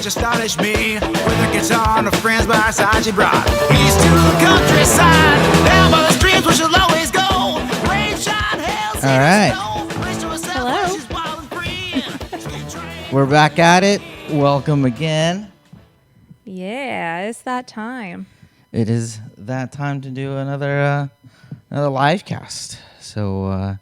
which astonished me. With a guitar and a friends by her side, she brought east to the countryside, down by the streams where she'll always go. Rain, shine, hail, All right. Hello. We're back at it. Welcome again. Yeah, it's that time. It is that time to do another live cast. So,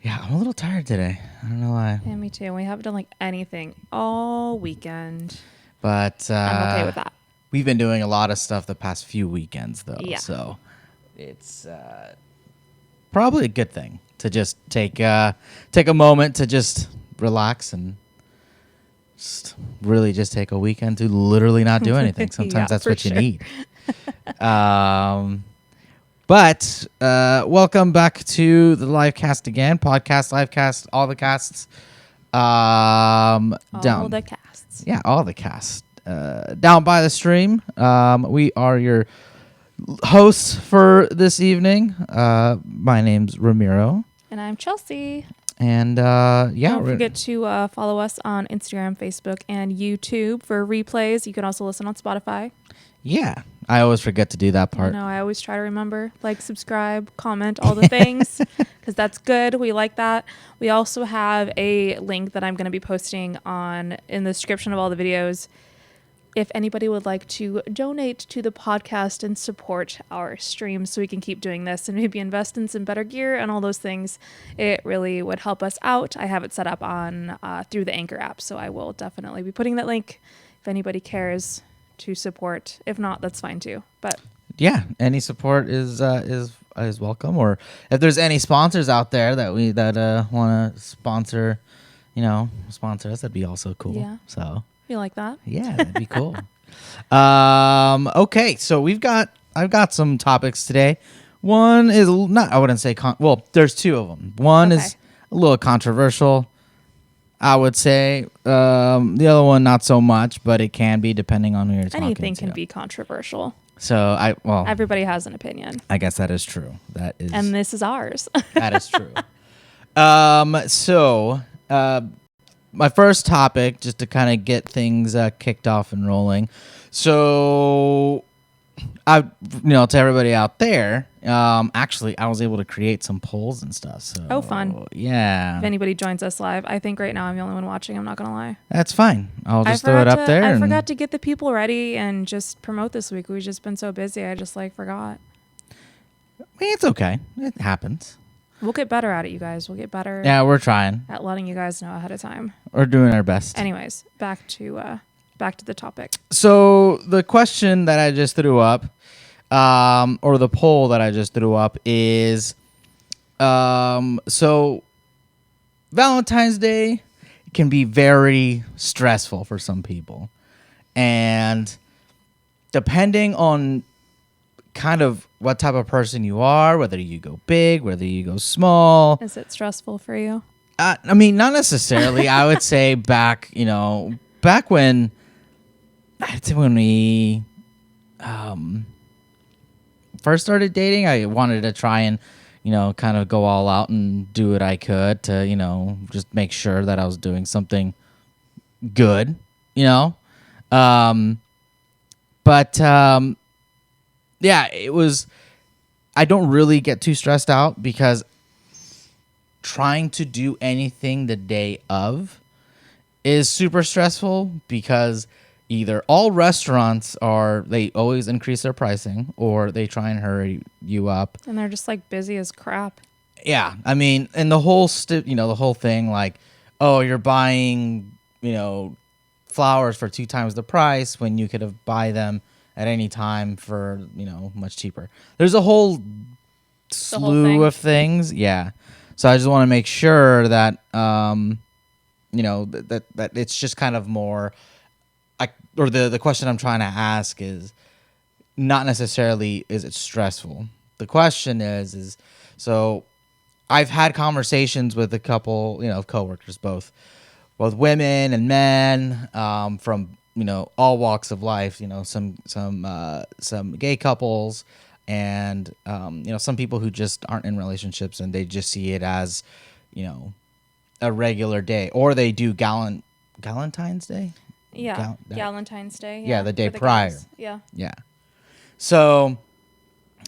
yeah, I'm a little tired today. I don't know why. Yeah, me too. We haven't done like anything all weekend. But I'm okay with that. We've been doing a lot of stuff the past few weekends, though. Yeah. So it's probably a good thing to just take a moment to just relax and just really just take a weekend to literally not do anything. Sometimes that's what you need. But welcome back to the live cast again. Podcast, live cast, all the casts. All the casts. Yeah, all the casts. Down by the stream. We are your hosts for this evening. My name's Ramiro. And I'm Chelsea. And Don't forget to follow us on Instagram, Facebook, and YouTube for replays. You can also listen on Spotify. Yeah, I always forget to do that part. No, I always try to remember. Like, subscribe, comment, all the things, because that's good. We like that. We also have a link that I'm going to be posting in the description of all the videos. If anybody would like to donate to the podcast and support our streams so we can keep doing this and maybe invest in some better gear and all those things, it really would help us out. I have it set up on through the Anchor app, so I will definitely be putting that link if anybody cares to support. If not, that's fine too. But yeah, any support is welcome. Or if there's any sponsors out there that want to sponsor us, that'd be also cool. Yeah. So you like that? yeah, that'd be cool. Okay, so I've got some topics today. One is not, I wouldn't say there's two of them. One is a little controversial, I would say. The other one not so much, but it can be depending on who you're talking to. Anything can be controversial. So everybody has an opinion. I guess that is true. And this is ours. That is true. My first topic, just to kind of get things kicked off and rolling. So, to everybody out there, actually, I was able to create some polls and stuff. So, fun. Yeah. If anybody joins us live, I think right now I'm the only one watching. I'm not going to lie. That's fine. I'll just throw it up there. I forgot to get the people ready and just promote this week. We've just been so busy. I just forgot. It's okay. It happens. We'll get better at it, you guys. We'll get better. Yeah, we're trying. At letting you guys know ahead of time. We're doing our best. Anyways, back to the topic. So the question that I just threw up, or the poll that I just threw up is, so Valentine's Day can be very stressful for some people, and depending on kind of what type of person you are, whether you go big, whether you go small. Is it stressful for you? I mean, not necessarily. I would say back when we first started dating, I wanted to try and, kind of go all out and do what I could to, just make sure that I was doing something good, yeah, it was. I don't really get too stressed out because trying to do anything the day of is super stressful because either all restaurants they always increase their pricing or they try and hurry you up. And they're just busy as crap. Yeah. I mean, and the whole the whole thing you're buying, flowers for 2 times the price when you could have buy them at any time for, much cheaper. There's a whole slew of things. Yeah. So I just want to make sure that, that it's just kind of more, the question I'm trying to ask is not necessarily is it stressful. The question is so I've had conversations with a couple, coworkers, both women and men, from all walks of life, some gay couples and, some people who just aren't in relationships and they just see it as, a regular day, or they do Valentine's Day. Yeah, Valentine's Day. Yeah, the day for prior. guys. Yeah. Yeah. So,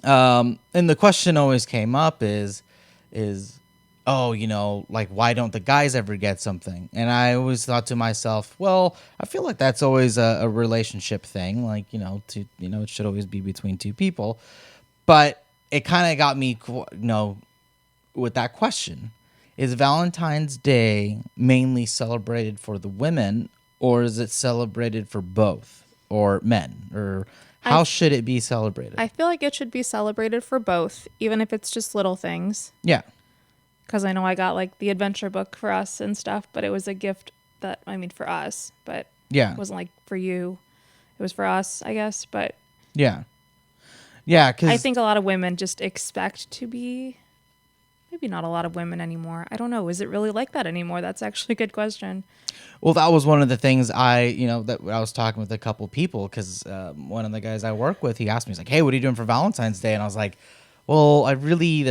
and the question always came up is, oh, like, why don't the guys ever get something? And I always thought to myself, well, I feel like that's always a relationship thing. Like, it should always be between two people. But it kind of got me, with that question. Is Valentine's Day mainly celebrated for the women, or is it celebrated for both, or men? Or how should it be celebrated? I feel like it should be celebrated for both, even if it's just little things. Yeah. Because I know I got like the adventure book for us and stuff, but it was a gift for us, but Yeah. it wasn't like for you. It was for us, I guess. But Yeah. Yeah. Because I think a lot of women just expect to be, maybe not a lot of women anymore. I don't know. Is it really like that anymore? That's actually a good question. Well, that was one of the things that I was talking with a couple people, because one of the guys I work with, he asked me, he's like, hey, what are you doing for Valentine's Day? And I was like, well, I really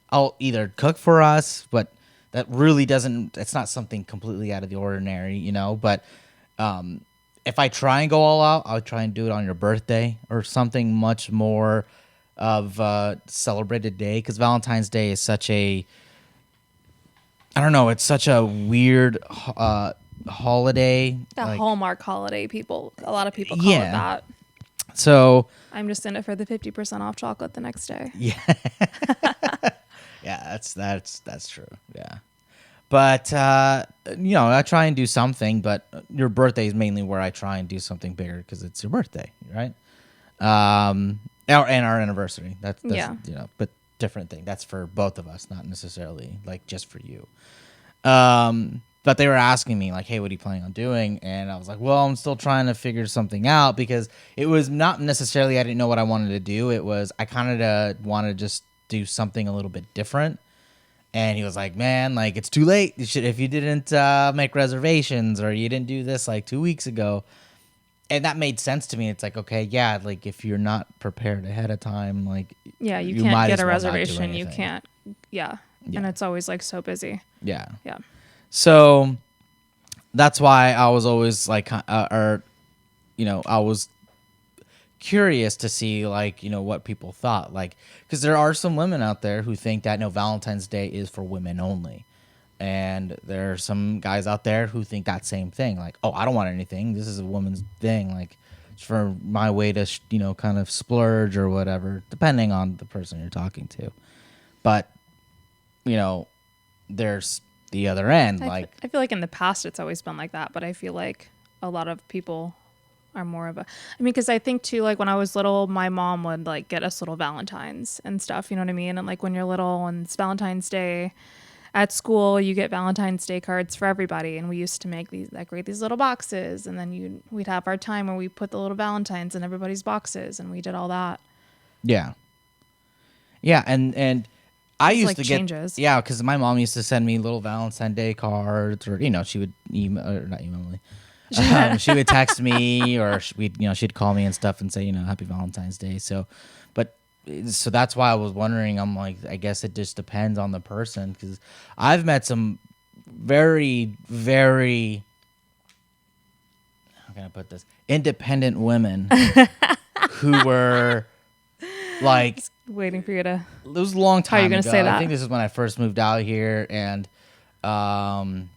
I'll either cook for us, but that really it's not something completely out of the ordinary, but if I try and go all out, I'll try and do it on your birthday or something much more of a celebrated day, because Valentine's Day is such a, I don't know, it's such a weird holiday. The like, Hallmark holiday, a lot of people call it that. So I'm just in it for the 50% off chocolate the next day. yeah, yeah, that's true. Yeah, but I try and do something. But your birthday is mainly where I try and do something bigger, because it's your birthday, right? And our anniversary. That's yeah. But different thing. That's for both of us, not necessarily like just for you. But they were asking me like, hey, what are you planning on doing? And I was like, well, I'm still trying to figure something out, because it was not necessarily I didn't know what I wanted to do. It was I kind of wanted to just do something a little bit different. And he was like, man, like, it's too late. If you didn't make reservations, or you didn't do this like 2 weeks ago. And that made sense to me. It's like, okay, yeah, like, if you're not prepared ahead of time, like, yeah, you might can't get as a well not do reservation. You anything. can't. Yeah. And it's always like so busy. Yeah. Yeah. So that's why I was always like, I was curious to see like, what people thought, like, because there are some women out there who think that no, Valentine's Day is for women only. And there are some guys out there who think that same thing, like, oh, I don't want anything. This is a woman's thing. Like, it's for my way to, kind of splurge or whatever, depending on the person you're talking to. But, there's the other end. I feel like in the past it's always been like that, but I feel like a lot of people are more of because I think too, like when I was little, my mom would like get us little Valentines and stuff, you know what I mean? And like when you're little and it's Valentine's Day at school, you get Valentine's Day cards for everybody. And we used to decorate these little boxes, and then we'd have our time where we put the little Valentines in everybody's boxes, and we did all that. Yeah. Yeah. And I used like to changes. Yeah, because my mom used to send me little Valentine's Day cards, or she would email, or not email me. She would text me, or she'd call me and stuff and say, Happy Valentine's Day. So that's why I was wondering. I'm like, I guess it just depends on the person, because I've met some very, very, how can I put this, independent women who were like, waiting for you to. it was a long time How are you gonna ago. say that? I think this is when I first moved out here, and I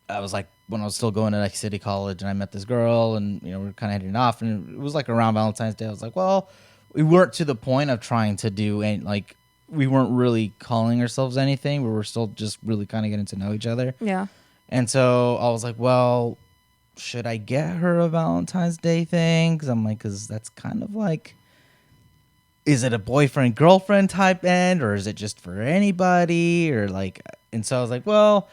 was like, when I was still going to like City College, and I met this girl, and we were kind of heading off, and it was like around Valentine's Day. I was like, well, we weren't to the point of trying to do any, like, we weren't really calling ourselves anything. We were still just really kind of getting to know each other. Yeah. And so I was like, well, should I get her a Valentine's Day thing? Because that's kind of like, is it a boyfriend girlfriend type end, or is it just for anybody, or like? And so I was like, well.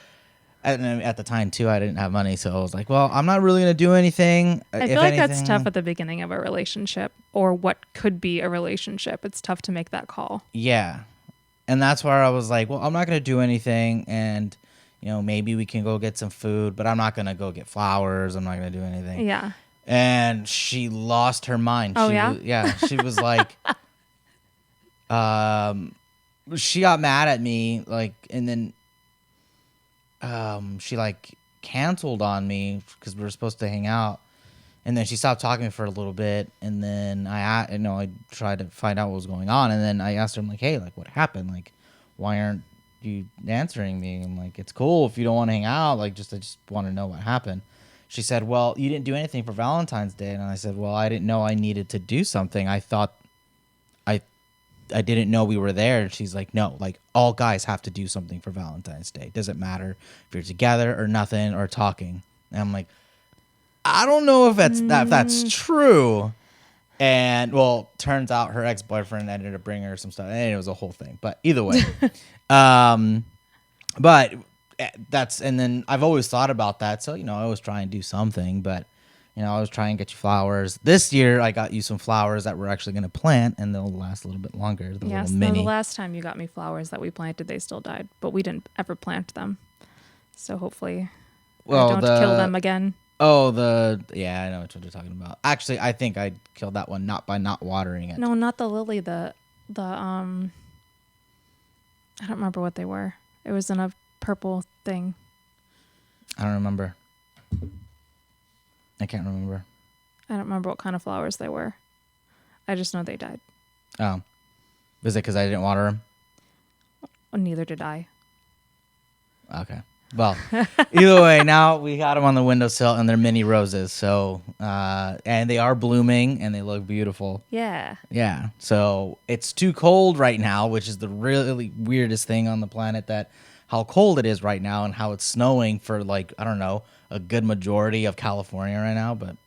And at the time too, I didn't have money, so I was like, "Well, I'm not really gonna do anything." I feel like that's tough at the beginning of a relationship, or what could be a relationship. It's tough to make that call. Yeah, and that's where I was like, "Well, I'm not gonna do anything, and maybe we can go get some food, but I'm not gonna go get flowers. I'm not gonna do anything." Yeah. And she lost her mind. Oh, yeah, she was like, she got mad at me, like, and then. She like canceled on me because we were supposed to hang out. And then she stopped talking for a little bit, and then I tried to find out what was going on, and then I asked her, I'm like, hey, like, what happened? Like, why aren't you answering me? I'm like, it's cool if you don't want to hang out. Like, I just want to know what happened. She said, well, you didn't do anything for Valentine's Day, and I said, well, I didn't know I needed to do something. I thought I didn't know we were there. And she's like, no, like, all guys have to do something for Valentine's Day. It doesn't matter if you're together or nothing or talking. And I'm like, I don't know if that's true. And well, turns out her ex-boyfriend ended up bringing her some stuff, and it was a whole thing. But either way, but and then I've always thought about that. So I always try and do something. But I always try and get you flowers. This year, I got you some flowers that we're actually going to plant, and they'll last a little bit longer. Yes, no, the last time you got me flowers that we planted, they still died, but we didn't ever plant them. So hopefully, I don't kill them again. Oh, I know what you're talking about. Actually, I think I killed that one not by not watering it. No, not the lily. I don't remember what they were. It was in a purple thing. I don't remember. I can't remember. I don't remember what kind of flowers they were. I just know they died. Oh, was it because I didn't water them? Well, neither did I. Okay. Well, either way, now we got them on the windowsill, and they're mini roses. So, and they are blooming, and they look beautiful. Yeah. Yeah. So it's too cold right now, which is the really weirdest thing on the planet. How cold it is right now, and how it's snowing for like I don't know a good majority of California right now. But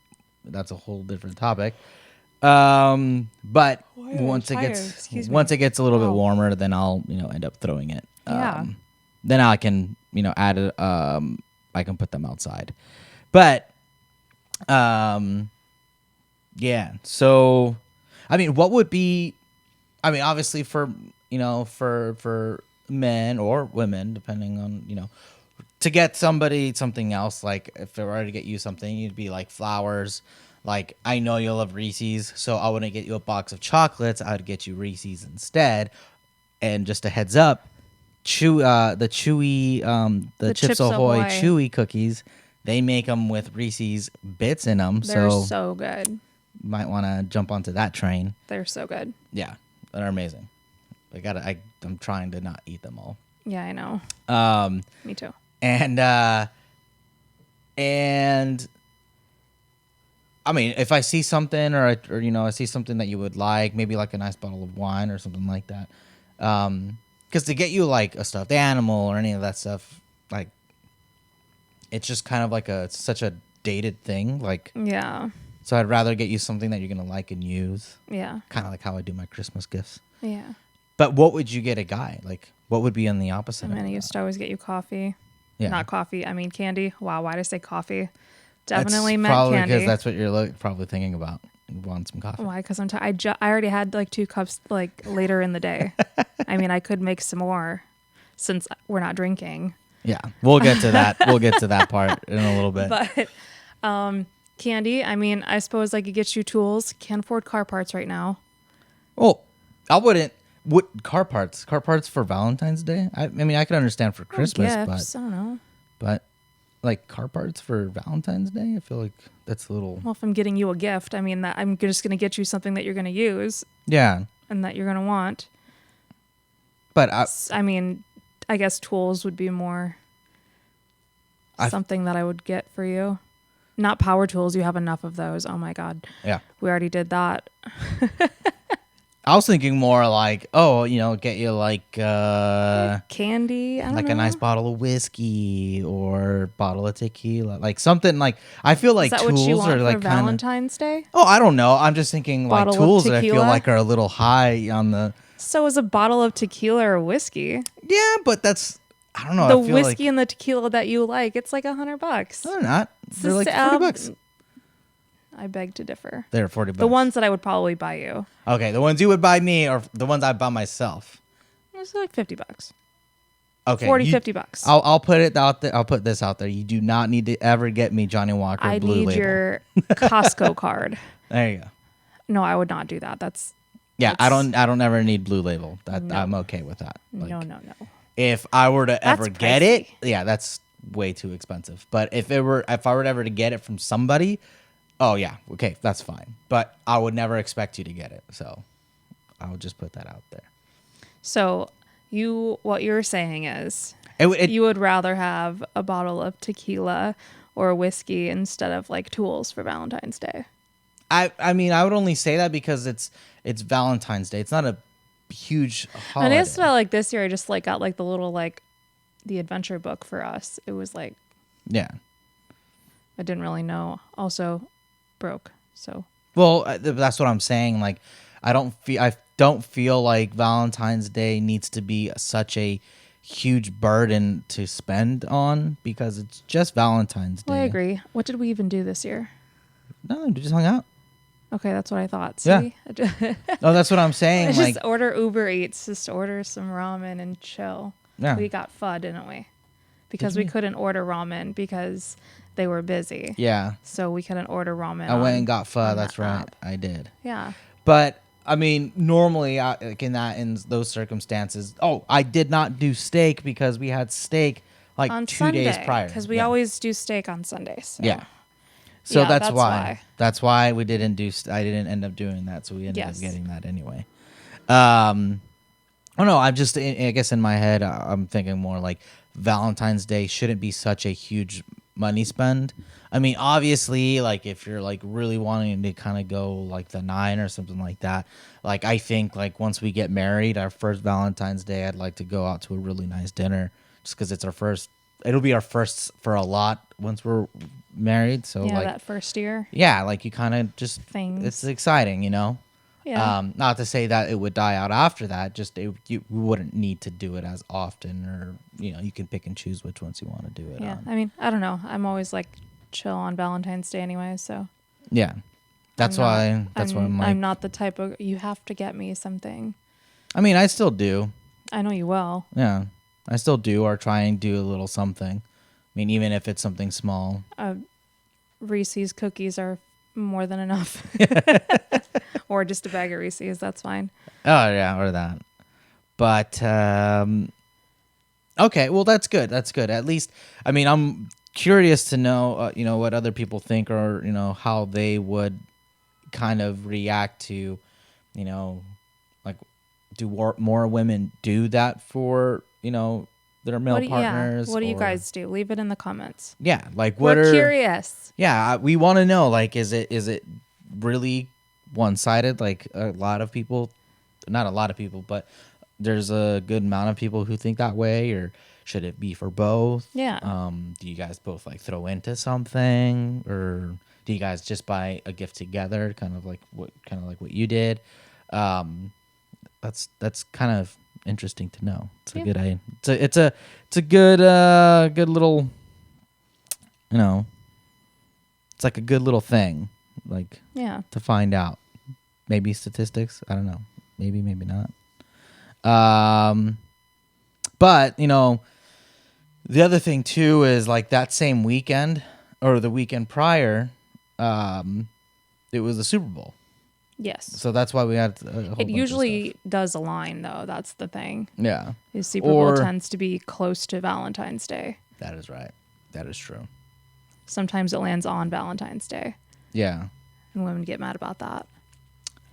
that's a whole different topic. But once it gets a little bit warmer, then I'll end up throwing it. Yeah. Then I can add it. I can put them outside, but yeah. So, I mean, what would be? I mean, obviously for for men or women, depending on to get somebody something else. Like if I were to get you something, you'd be like flowers. Like I know you'll love Reese's, so I wouldn't get you a box of chocolates. I'd get you Reese's instead. And just a heads up. The Chips Ahoy Chewy cookies, they make them with Reese's bits in them. They're so good. Might want to jump onto that train. They're so good. Yeah, they're amazing. I'm trying to not eat them all. Yeah, I know. Me too. And I mean, if I see something or I see something that you would like, maybe like a nice bottle of wine or something like that. Because to get you like a stuffed animal or any of that stuff, like it's just kind of like such a dated thing. Like yeah. So I'd rather get you something that you're gonna like and use. Yeah. Kind of like how I do my Christmas gifts. Yeah. But what would you get a guy? Like what would be on the opposite? I used to always get you coffee. Yeah. Not coffee. I mean candy. Wow. Why did I say coffee? Definitely meant probably candy. Because that's what you're probably thinking about. You want some coffee? Why? Because I already had like 2 cups like later in the day. I mean, I could make some more since we're not drinking. Yeah, we'll get to that. We'll get to that part in a little bit. But candy. I mean, I suppose I could get you tools. Can't afford car parts right now. Well, I wouldn't. What car parts? Car parts for Valentine's Day? I mean, I could understand for Christmas, gifts, I don't know. But like car parts for Valentine's Day, I feel like that's a little. Well, if I'm getting you a gift, I mean that I'm just going to get you something that you're going to use. Yeah. And that you're going to want. But I mean, I guess tools would be more something that I would get for you. Not power tools. You have enough of those. Oh my God. Yeah. We already did that. I was thinking more like, get you like candy, I don't know. a nice bottle of whiskey or bottle of tequila, like something like. I feel like Is that tools what you want are like for Valentine's Day. Oh, I don't know. I'm just thinking like Bottle of tools that I feel tequila? like are a little high on the. So is a bottle of tequila or whiskey? Yeah, but that's I don't know. The I feel whiskey and the tequila that you like, it's like $100. No, they're not. They're like $40. I beg to differ. They're $40. The ones that I would probably buy you. Okay, the ones you would buy me or the ones I buy myself. It's like $50. Okay, $50. I'll put it out there. I'll put this out there. You do not need to ever get me Johnny Walker I Blue need Label. your Costco card. There you go. No, I would not do that. I don't ever need Blue Label. That No. I'm okay with that. Like, no. If I were to ever That's get pricey. it, yeah, that's way too expensive. But if I were ever to get it from somebody, oh yeah, okay, that's fine. But I would never expect you to get it. So I'll just put that out there. So what you're saying is It you would rather have a bottle of tequila or whiskey instead of like tools for Valentine's Day. I mean, I would only say that because it's Valentine's Day. It's not a huge holiday. And it's not like this year I just like got like the little like the adventure book for us. It was like Yeah. I didn't really know. Also broke. So Well, that's what I'm saying. Like, I don't feel like Valentine's Day needs to be such a huge burden to spend on because it's just Valentine's Day. well, I agree. What did we even do this year? No, we just hung out. Okay, that's what I thought. Yeah. See? No, that's what I'm saying. Just Like, order Uber Eats, just order some ramen and chill. Yeah. We got pho, didn't we? Because we couldn't order ramen because they were busy. yeah, So we couldn't order ramen. I went and got pho. on That's that right, app. I did. Yeah. But I mean, normally, like in those circumstances, I did not do steak because we had steak like On 2 Sunday, days prior. because we Yeah. always do steak on Sundays. So. Yeah. So Yeah, that's that's why. why. That's why we didn't do. I didn't end up doing that. So we ended up Yes. getting that anyway. I don't know. I'm just. I guess in my head, I'm thinking more like Valentine's Day shouldn't be such a huge money spend. I mean, obviously, like if you're like really wanting to kind of go like the 9 or something like that. Like I think like once we get married, our first Valentine's Day, I'd like to go out to a really nice dinner just because it's our first. It'll be our first for a lot once we're married. So Yeah, like that first year. yeah, like you kind of just Things. it's exciting, you know. Yeah. Not to say that it would die out after that. Just we wouldn't need to do it as often, or you can pick and choose which ones you want to do it Yeah. on. I mean, I don't know. I'm always like chill on Valentine's Day anyway. So Yeah, that's why. That's why I'm like. I'm not the type of you have to get me something. I mean, I still do. I know you will. Yeah, I still do, or try and do a little something. I mean, even if it's something small. Reese's cookies are more than enough. Or just a bag of Reese's. That's fine. Oh yeah, or that. But okay, well that's good. That's good. At least, I mean, I'm curious to know, what other people think, or how they would kind of react to, like, do more women do that for their male partners? What do you or- guys do? Leave it in the comments. Yeah, like what We're are curious. Yeah, we want to know. Like, is it really one-sided? Like a lot of people, not a lot of people, but there's a good amount of people who think that way, or should it be for both? Yeah. Do you guys both like throw into something, or do you guys just buy a gift together, kind of like what you did? That's kind of interesting to know. It's a good idea. It's a good little, it's like a good little thing, like Yeah. to find out. Maybe statistics. I don't know. Maybe not. But the other thing too is like that same weekend or the weekend prior, it was the Super Bowl. Yes. So that's why we had a whole bunch It of usually stuff. does align though. That's the thing. Yeah. Is Super Bowl tends to be close to Valentine's Day. That is right. That is true. Sometimes it lands on Valentine's Day, Yeah. and women get mad about that.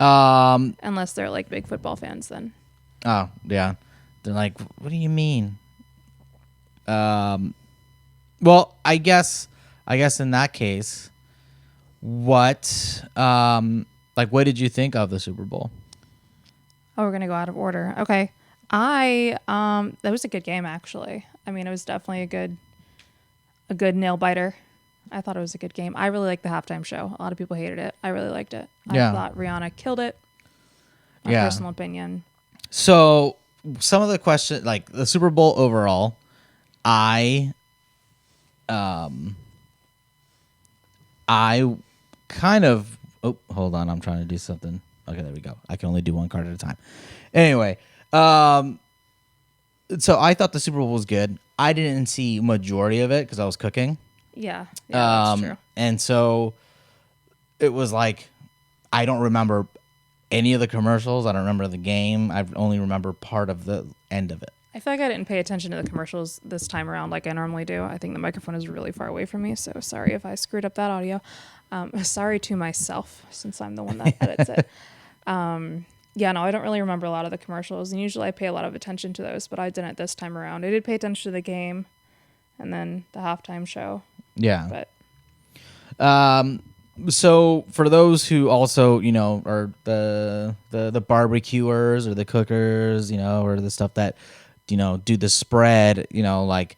Um. Unless they're like big football fans, then. Oh yeah. They're like, what do you mean? Well, I guess in that case, what what did you think of the Super Bowl? Oh, we're gonna go out of order. Okay. That was a good game actually. I mean, it was definitely a good nail biter. I thought it was a good game. I really liked the halftime show. A lot of people hated it. I really liked it. Yeah. I thought Rihanna killed it. My Yeah. personal opinion. So some of the questions, like the Super Bowl overall, I kind of. Oh, hold on. I'm trying to do something. Okay, there we go. I can only do one card at a time. Anyway, so I thought the Super Bowl was good. I didn't see majority of it because I was cooking. Yeah, that's true. And so it was like I don't remember any of the commercials. I don't remember the game. I only remember part of the end of it. I feel like I didn't pay attention to the commercials this time around like I normally do. I think the microphone is really far away from me, so sorry if I screwed up that audio. Sorry to myself, since I'm the one that edits it. Yeah, no, I don't really remember a lot of the commercials, and usually I pay a lot of attention to those, but I didn't this time around. I did pay attention to the game and then the halftime show. Yeah. But So for those who also, are the barbecuers or the cookers, or the stuff that, do the spread, like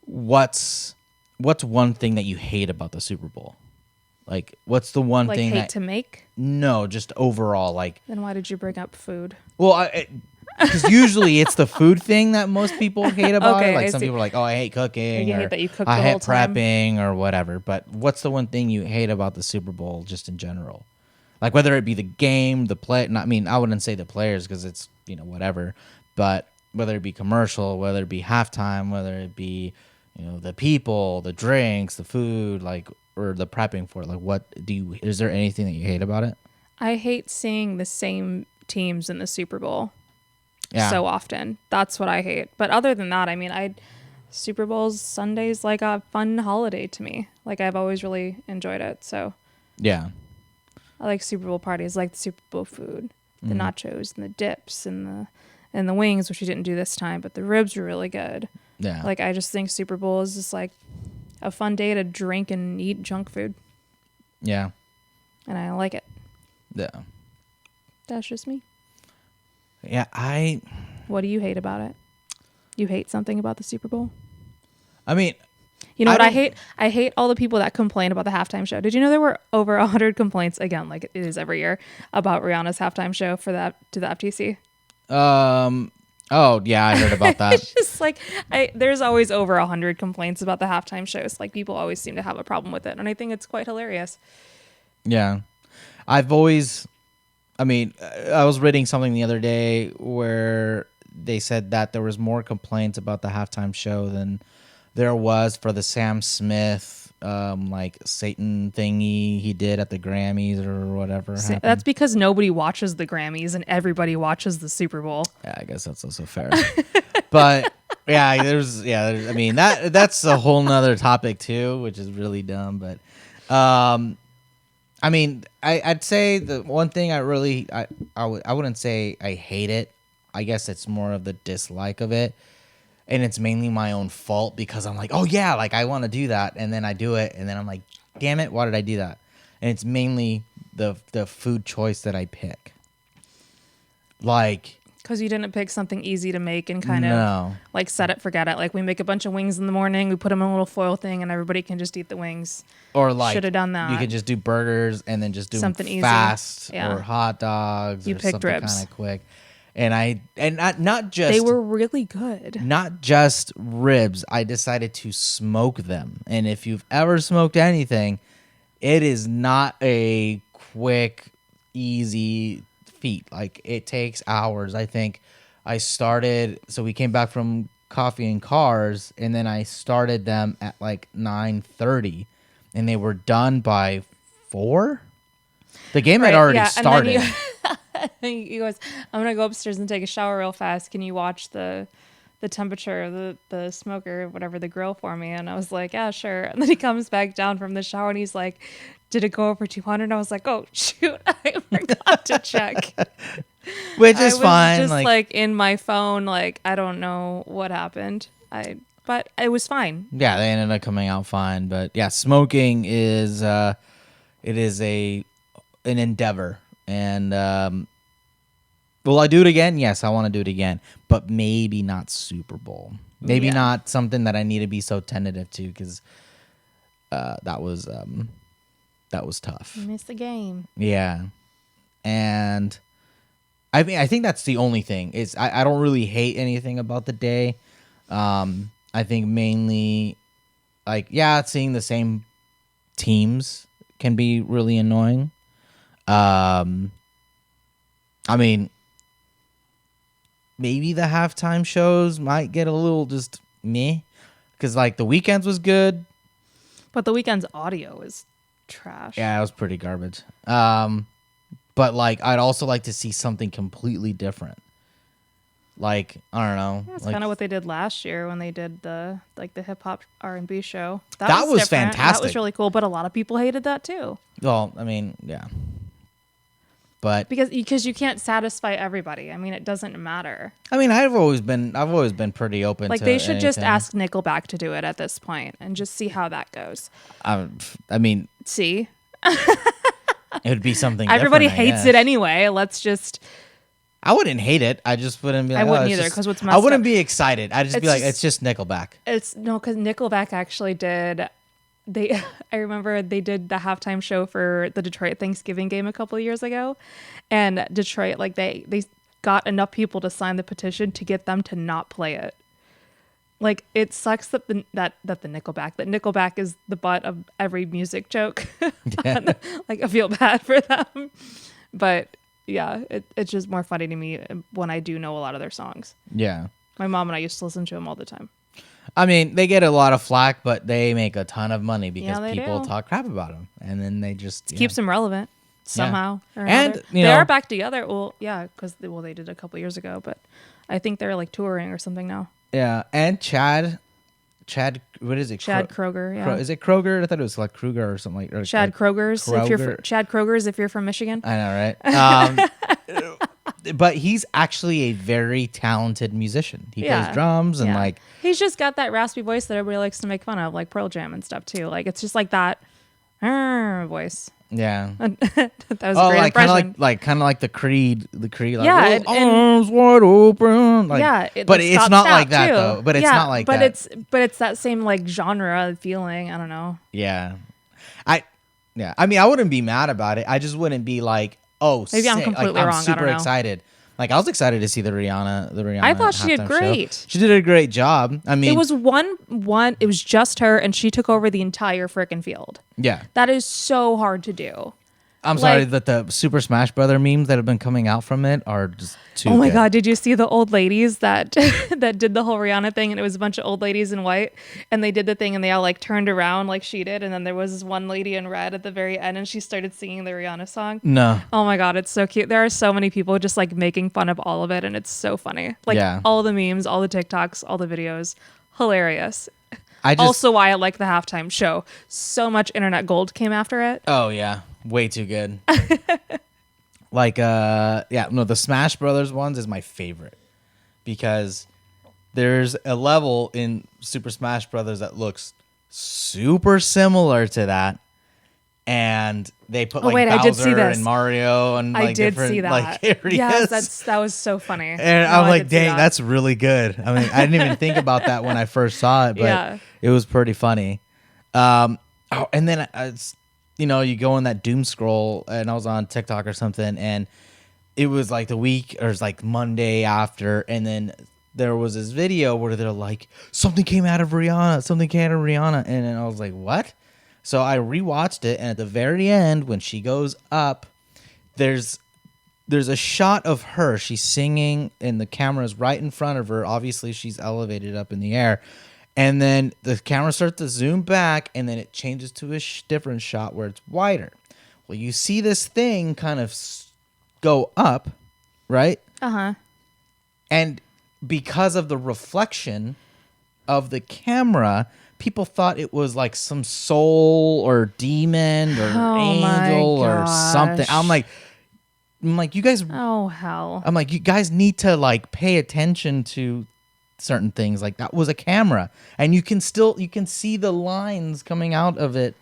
what's one thing that you hate about the Super Bowl? Like, what's the one like thing hate that to make? No, just overall, like, Then why did you bring up food? well, because usually it's the food thing that most people hate about Okay, it. Like I some see. people are like, oh, I hate cooking. You or, hate that you cook I the hate whole time? prepping or whatever. But what's the one thing you hate about the Super Bowl just in general? Like whether it be the game, the play. I mean, I wouldn't say the players because it's, whatever. But whether it be commercial, whether it be halftime, whether it be, the people, the drinks, the food, like, or the prepping for it. Like, is there anything that you hate about it? I hate seeing the same teams in the Super Bowl Yeah. so often. That's what I hate. But other than that, I mean, Super Bowl's Sunday's like a fun holiday to me. Like I've always really enjoyed it. So Yeah. I like Super Bowl parties, like the Super Bowl food, the nachos and the dips and the wings, which we didn't do this time, but the ribs were really good. Yeah. Like I just think Super Bowl is just like a fun day to drink and eat junk food, Yeah. and I like it. Yeah. That's just me. Yeah. What do you hate about it? You hate something about the Super Bowl? I mean, You know what I don't- hate? I hate all the people that complain about the halftime show. Did you know there were over 100 complaints, again, like it is every year, about Rihanna's halftime show to the FTC? Oh yeah, I heard about that. It's just like there's always over 100 complaints about the halftime shows. Like people always seem to have a problem with it, and I think it's quite hilarious. Yeah. I was reading something the other day where they said that there was more complaints about the halftime show than there was for the Sam Smith like Satan thingy he did at the Grammys or whatever. So that's because nobody watches the Grammys and everybody watches the Super Bowl. Yeah, I guess that's also fair. But I mean that's a whole nother topic too, which is really dumb. But I mean, I'd say the one thing I wouldn't say I hate it. I guess it's more of the dislike of it. And it's mainly my own fault because I'm like, oh yeah, like I want to do that, and then I do it, and then I'm like, damn it, why did I do that? And it's mainly the food choice that I pick. Like, Because you didn't pick something easy to make and kind No. of like set it, forget it. Like we make a bunch of wings in the morning, we put them in a little foil thing, and everybody can just eat the wings. or like Shoulda done that. You could just do burgers and then just do Something them easy. fast, Yeah. or hot dogs, You or picked something ribs. kind of quick. And not just They were really good. not just ribs. I decided to smoke them. And if you've ever smoked anything, it is not a quick, easy feat. Like it takes hours. I think we came back from Coffee and Cars, and then I started them at like 9:30, and they were done by 4. The game had Right, already yeah, started. And then he goes, I'm going to go upstairs and take a shower real fast. Can you watch the temperature of the smoker, whatever, the grill for me? And I was like, yeah, sure. And then he comes back down from the shower and he's like, did it go over 200? And I was like, oh, shoot, I forgot to check. Which is I was fine. just like in my phone, like, I don't know what happened. But it was fine. Yeah, they ended up coming out fine. But yeah, smoking is an endeavor. And will I do it again? Yes, I want to do it again. But maybe not Super Bowl. Maybe Yeah. not something that I need to be so tentative to, because that was tough. You missed the game. Yeah. And I mean, I think that's the only thing. Is I don't really hate anything about the day. I think mainly, like, yeah, seeing the same teams can be really annoying. I mean, maybe the halftime shows might get a little just meh, because like the Weekends was good. But the Weekend's audio is trash. Yeah, it was pretty garbage. But like, I'd also like to see something completely different. Like, I don't know. That's like, kind of what they did last year when they did the hip hop R&B show. That was different. fantastic. That was really cool, but a lot of people hated that too. Well, I mean, yeah. But because you can't satisfy everybody. I mean, it doesn't matter. I mean, I've always been pretty open Like to they should just anything. ask Nickelback to do it at this point and just see how that goes. I mean, See? it would be something Everybody different, I hates guess. it anyway. Let's just I wouldn't hate it. I just wouldn't be like, I wouldn't it's either, just- 'cause what's I messed wouldn't up- be excited. I'd just be It's like, just- it's just Nickelback. It's no, because Nickelback actually did. I remember they did the halftime show for the Detroit Thanksgiving game a couple of years ago, and Detroit they got enough people to sign the petition to get them to not play it. Like it sucks that Nickelback is the butt of every music joke. Yeah. Like I feel bad for them, but yeah, it's just more funny to me when I do know a lot of their songs. Yeah. My mom and I used to listen to them all the time. I mean, they get a lot of flack, but they make a ton of money because Yeah, they people do. talk crap about them, and then they just Keeps them relevant somehow. Or And, another. you they know- are back together. Well, yeah, because they did a couple years ago, but I think they're like touring or something now. Yeah, and Chad, what is it? Chad Kroger, yeah. Is it Kroger? I thought it was like Kruger or something like. Or Chad like Kroger's. If you're Kroger. Chad Kroger's, if you're from Michigan. I know, right? But he's actually a very talented musician. He plays drums and Yeah. like. He's just got that raspy voice that everybody likes to make fun of, like Pearl Jam and stuff too. Like it's just like that voice. Yeah. That was a Oh, great like kind impression. of like the Creed, like, Yeah, "Oh, and- arms wide open. Like, yeah, but like it's Stop not Snap, like that too. though. But it's Yeah, not like but that. it's that same like genre feeling. I don't know. Yeah, I mean, I wouldn't be mad about it. I just wouldn't be like, oh, Maybe I'm sick. completely like, I'm wrong. I super don't know. excited. Like I was excited to see the Rihanna. I thought she did halftime show. great. She did a great job. I mean, It was one. It was just her, and she took over the entire frickin' field. yeah. That is so hard to do. I'm sorry like- that the Super Smash Brother memes that have been coming out from it are just too. Oh my good. god, did you see the old ladies that that did the whole Rihanna thing, and it was a bunch of old ladies in white, and they did the thing and they all like turned around like she did, and then there was this one lady in red at the very end and she started singing the Rihanna song. No. Oh my god, it's so cute. There are so many people just like making fun of all of it, and it's so funny. Like Yeah. all the memes, all the TikToks, all the videos. Hilarious. I just. Also why I like the halftime show. So much internet gold came after it. Oh yeah, way too good. Like the Smash Brothers ones is my favorite because there's a level in Super Smash Brothers that looks super similar to that, and they put like wait, I did see Bowser this. and Mario and I like did different see that. like areas. Yes, that was so funny. And No, I'm I like, did see dang, that. that's really good. I mean, I didn't even think about that when I first saw it, but Yeah. it was pretty funny. And then you go in that doom scroll, and I was on TikTok or something, and it was like the week or it was like Monday after, and then there was this video where they're like, something came out of Rihanna, and then I was like, what? So I rewatched it, and at the very end, when she goes up, there's a shot of her. She's singing, and the camera's right in front of her. Obviously, she's elevated up in the air. And then the camera starts to zoom back, and then it changes to a different shot where it's wider. Well, you see this thing kind of go up, right? Uh-huh. And because of the reflection of the camera, people thought it was like some soul or demon or Oh my angel or something. gosh. I'm like, you guys. Oh hell. I'm like, you guys need to like pay attention to certain things. Like that was a camera, and you can see the lines coming out of it.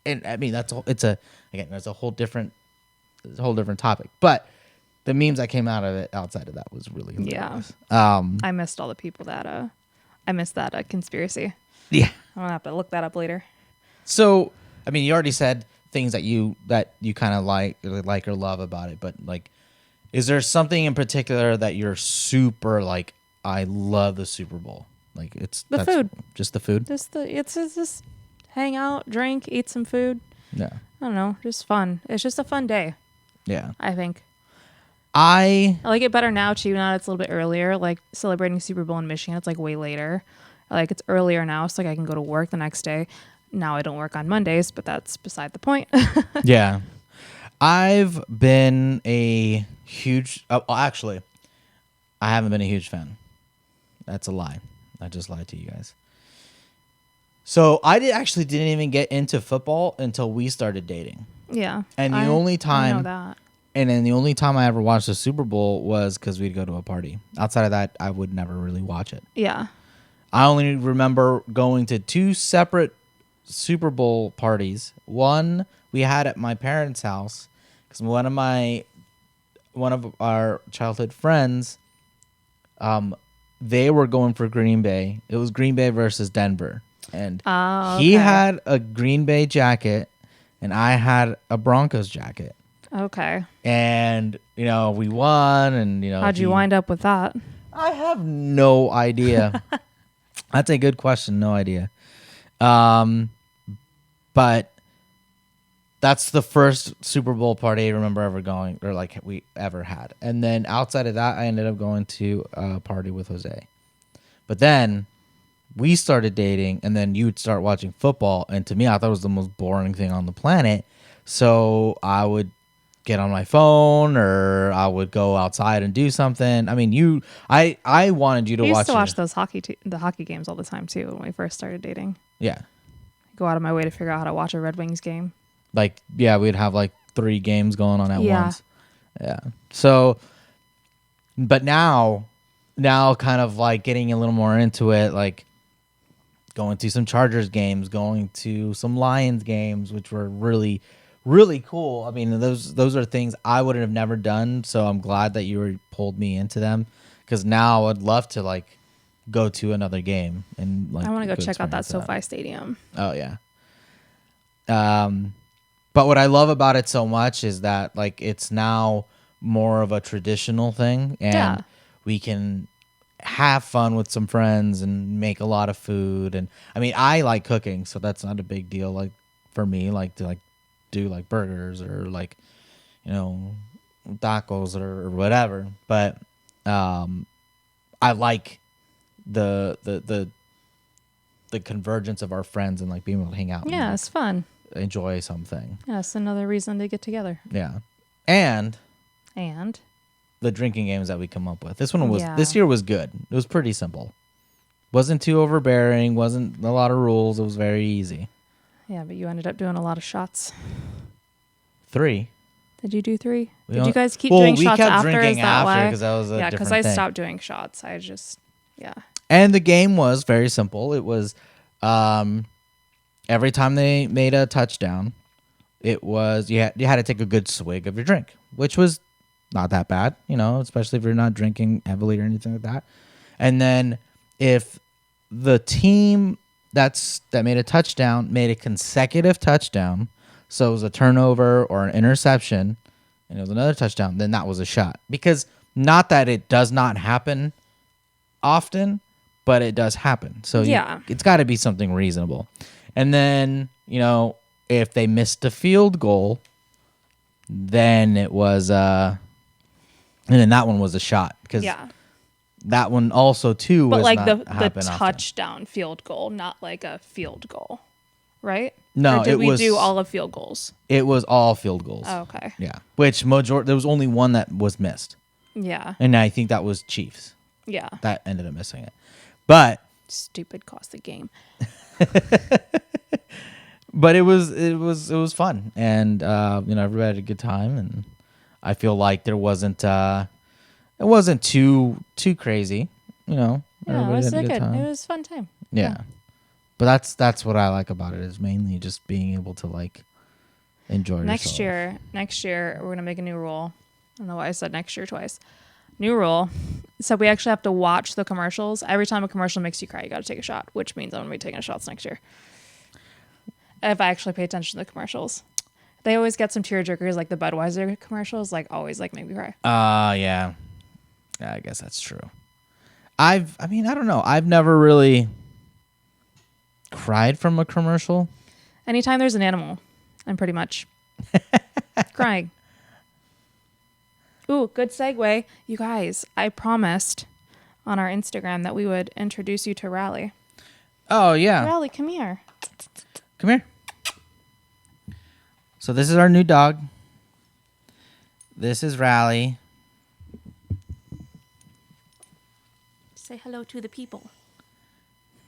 And I mean, that's a whole different topic. But the memes that came out of it, outside of that, was really hilarious. I missed all the people that I missed that conspiracy. Yeah. I'm gonna have to look that up later. So, I mean, you already said things that you kind of like or love about it, but like, is there something in particular that you're super like? I love the Super Bowl. Like that's food. Just the food. It's just hang out, drink, eat some food. Yeah. I don't know, just fun. It's just a fun day, Yeah. I think. I I like it better now too. Now it's a little bit earlier. Like celebrating Super Bowl in Michigan, it's like way later. Like it's earlier now, so like I can go to work the next day. Now I don't work on Mondays, but that's beside the point. yeah. I've been a huge. Actually, I haven't been a huge fan. That's a lie. I just lied to you guys. So I actually didn't even get into football until we started dating. Yeah. And the I only time, know that. and then the only time I ever watched the Super Bowl was because we'd go to a party. Outside of that, I would never really watch it. Yeah. I only remember going to 2 separate Super Bowl parties. One we had at my parents' house because one of our childhood friends, they were going for Green Bay. It was Green Bay versus Denver, and Oh, he okay. had a Green Bay jacket, and I had a Broncos jacket. Okay. And we won, and How'd you wind up with that? I have no idea. That's a good question. No idea. But that's the first Super Bowl party I remember ever going, or like we ever had. And then outside of that, I ended up going to a party with Jose. But then we started dating, and then you'd start watching football. And to me, I thought it was the most boring thing on the planet. So I would get on my phone, or I would go outside and do something. I mean, I wanted you to I used watch to watch it. those the hockey games all the time too when we first started dating. Yeah. Go out of my way to figure out how to watch a Red Wings game. Like, yeah, we'd have like 3 games going on at Yeah. once. Yeah. So, but now kind of like getting a little more into it, like going to some Chargers games, going to some Lions games, which were really, really cool. I mean, those are things I would have never done. So I'm glad that you pulled me into them, because now I'd love to like go to another game and like. I want to go check out that experience SoFi Stadium. Oh yeah. But what I love about it so much is that like it's now more of a traditional thing, and Yeah. we can have fun with some friends and make a lot of food. And I mean, I like cooking, so that's not a big deal like for me, like to like do like burgers or like tacos or whatever. But I like the convergence of our friends and like being able to hang out. Yeah, and, it's fun. enjoy something. Yeah, it's another reason to get together. Yeah. And And the drinking games that we come up with. This Yeah. year was good. It was pretty simple. Wasn't too overbearing, wasn't a lot of rules. It was very easy. yeah, but you ended up doing a lot of shots. 3. Did you do 3? We Did don't- you guys keep well, doing we shots kept after? drinking Is that after why? 'cause that was a yeah, different I thing. stopped doing shots. I just And the game was very simple. It was every time they made a touchdown, it was you had to take a good swig of your drink, which was not that bad, especially if you're not drinking heavily or anything like that. And then if the team that made a touchdown made a consecutive touchdown, so it was a turnover or an interception, and it was another touchdown, then that was a shot. Because not that it does not happen often, but it does happen. So Yeah. it's got to be something reasonable. And then, if they missed a field goal, then it was and then that one was a shot, because yeah. that one also too But was like not the happen often. touchdown field goal, not like a field goal, right? No, or did it we was- do all of field goals? It was all field goals. Oh, okay. Yeah, which there was only one that was missed, Yeah. and I think that was Chiefs Yeah. that ended up missing it. But Stupid cost the game. it was fun, and everybody had a good time, and I feel like it wasn't too crazy, Yeah, it Everybody was had a good. good time. It was a fun time. Yeah. But that's what I like about it, is mainly just being able to like enjoy Next yourself. year, we're gonna make a new rule. I don't know why I said next year twice. New rule. So we actually have to watch the commercials. Every time a commercial makes you cry, you got to take a shot, which means I'm gonna be taking shots next year. If I actually pay attention to the commercials, they always get some tear jerkers, like the Budweiser commercials, like always like make me cry. Yeah. Yeah, I guess that's true. I don't know. I've never really cried from a commercial. Anytime there's an animal, I'm pretty much crying. Ooh, good segue. You guys, I promised on our Instagram that we would introduce you to Rally. Oh, yeah. Rally, come here. Come here. So this is our new dog. This is Rally. Say hello to the people.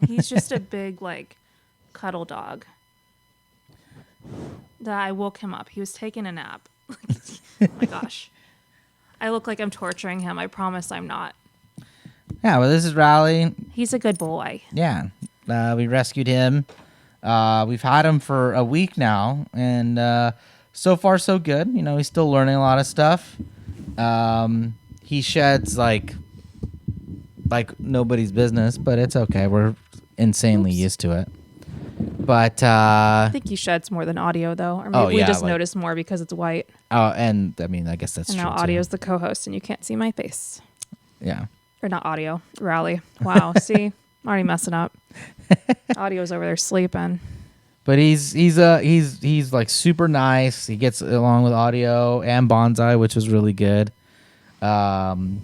He's just a big, like, cuddle dog. I woke him up. He was taking a nap. Oh my gosh. I look like I'm torturing him. I promise I'm not. Yeah, well, this is Riley. He's a good boy. Yeah, we rescued him. We've had him for a week now, and so far so good. You know, he's still learning a lot of stuff. He sheds like nobody's business, but it's okay. We're insanely used to it. But I think he sheds more than audio, though. Or maybe we just like, notice more because it's white. Oh, and I mean, I guess that's and true. And now audio's the co-host, and you can't see my face. Yeah. Or not audio, Rally. Wow, see? I'm already messing up. Audio's over there sleeping. But he's like super nice. He gets along with audio and Bonsai, which was really good. And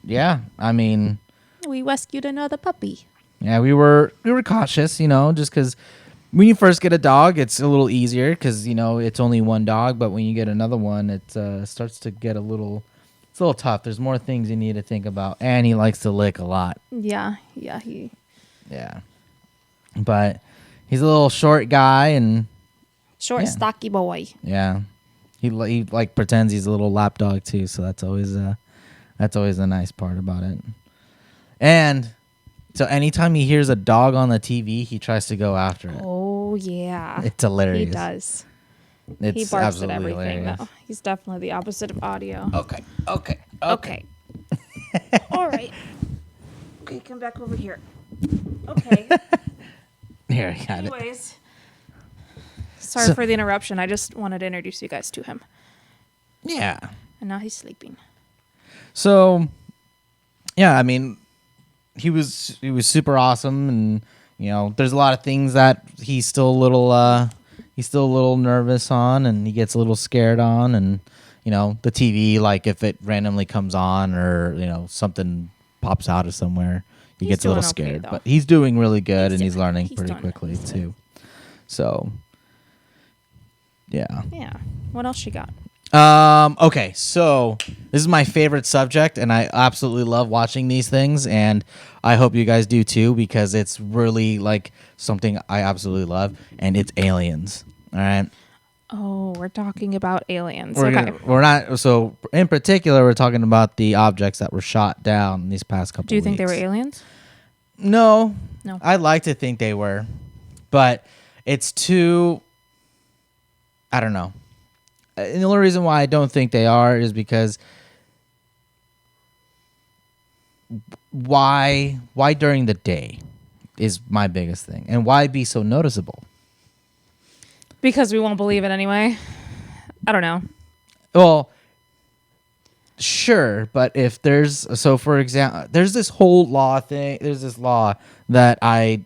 yeah, I mean, we rescued another puppy. Yeah, we were cautious, you know, just because when you first get a dog, it's a little easier because, you know, it's only one dog. But when you get another one, it starts to get it's a little tough. There's more things you need to think about. And he likes to lick a lot. Yeah. Yeah. But he's a little short guy and... stocky boy. Yeah. He like pretends he's a little lap dog too, so that's always a nice part about it. And... so anytime he hears a dog on the TV, he tries to go after it. Oh, yeah. It's hilarious. He does. It's he barks at absolutely everything, hilarious. though. He's definitely the opposite of audio. Okay. All right. Okay, come back over here. Okay. Here, I got it. Anyways. Sorry for the interruption. I just wanted to introduce you guys to him. Yeah. And now he's sleeping. So, yeah, I mean... He was super awesome, and you know, there's a lot of things that he's still a little nervous on, and he gets a little scared on, and you know, the TV, like if it randomly comes on or you know something pops out of somewhere, he gets a little scared. Okay, but he's doing really good, and he's learning pretty quickly too. So, yeah. Yeah. What else you got? Okay, so this is my favorite subject, and I absolutely love watching these things, and I hope you guys do too, because it's really like something I absolutely love, and it's aliens. All right. Oh, we're talking about aliens. We're not. So in particular, we're talking about the objects that were shot down these past couple. Do you think weeks. they were aliens? No. No. I'd like to think they were, but it's too. I don't know. And the only reason why I don't think they are is because why during the day is my biggest thing. And why be so noticeable? Because we won't believe it anyway. I don't know. Well, sure, but if for example, there's this whole law thing. There's this law that I